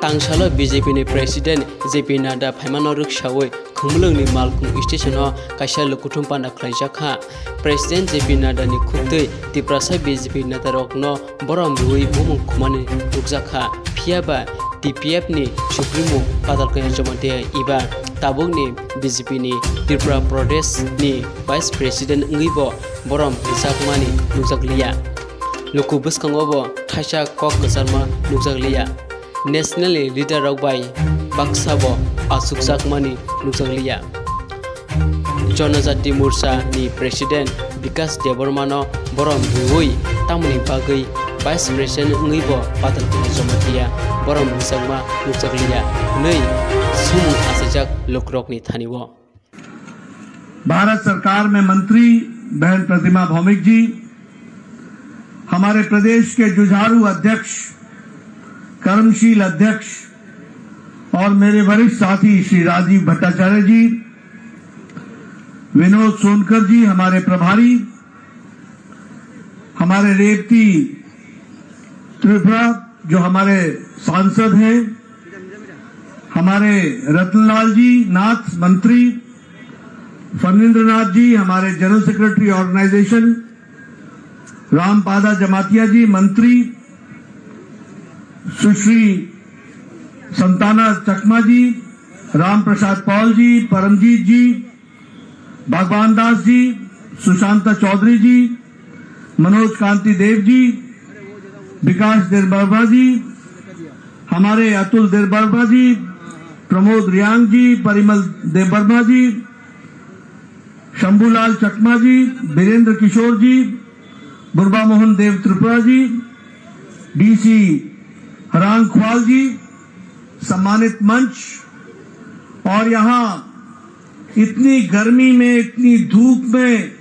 Tangshalo BJP ni President JP Nada Phaimano Rukshawoi Khumulwng ni Malkung Station o kaisa Lukuthum Panda Khlaijaka President JP Nada ni Khutui Tiprasa BJP Nadarok no Borom Rui Bumung Khumani Rwjakha Phiaba TPF ni Supremo Patal Kanya Jamante Iba Tabuk ni BJP ni Tripura Pradesh ni Vice President Ngibo Borom Rwjakmani Rwjakliya Lukubuskangobo Khaisa Kok Kasarma Rwjakliya National Leader Rokbai Baksabo Asukjakmani Rwjakliya Jonajati Morcha ni President Vikas Debormano Borom Rui Tamni Bagui Vice President Ngibo Patal Jamatiya Borom Rwjakma Rwjakliya Nei Sumung Asajak Lokrok ni Thaniwo Bharat सरकार में मंत्री बहन प्रतिमा भौमिक जी, हमारे प्रदेश के जुझारू अध्यक्ष, कर्मशील अध्यक्ष और मेरे वरिष्ठ साथी श्री राजीव भट्टाचार्य जी, विनोद सोनकर जी हमारे प्रभारी, हमारे रेवती त्रिपुरा जो हमारे सांसद हैं, हमारे रतनलाल जी नाथ मंत्री, फणींद्र नाथ जी हमारे जनरल सेक्रेटरी ऑर्गेनाइजेशन, रामपादा जमातिया जी मंत्री, सुश्री संताना चकमा जी, राम प्रसाद पॉल जी, परमजीत जी, भगवान दास जी, सुशांता चौधरी जी, मनोज कांति देव जी, विकास देरबर्मा जी, हमारे अतुल देरबर्मा जी, प्रमोद रियांग जी, परिमल देवबर्मा जी, शंभूलाल चकमा जी, वीरेंद्र किशोर जी, बुरबा मोहन देव त्रिपुरा जी, डीसी हरांग ख्वाल जी, सम्मानित मंच और यहाँ इतनी गर्मी में इतनी धूप में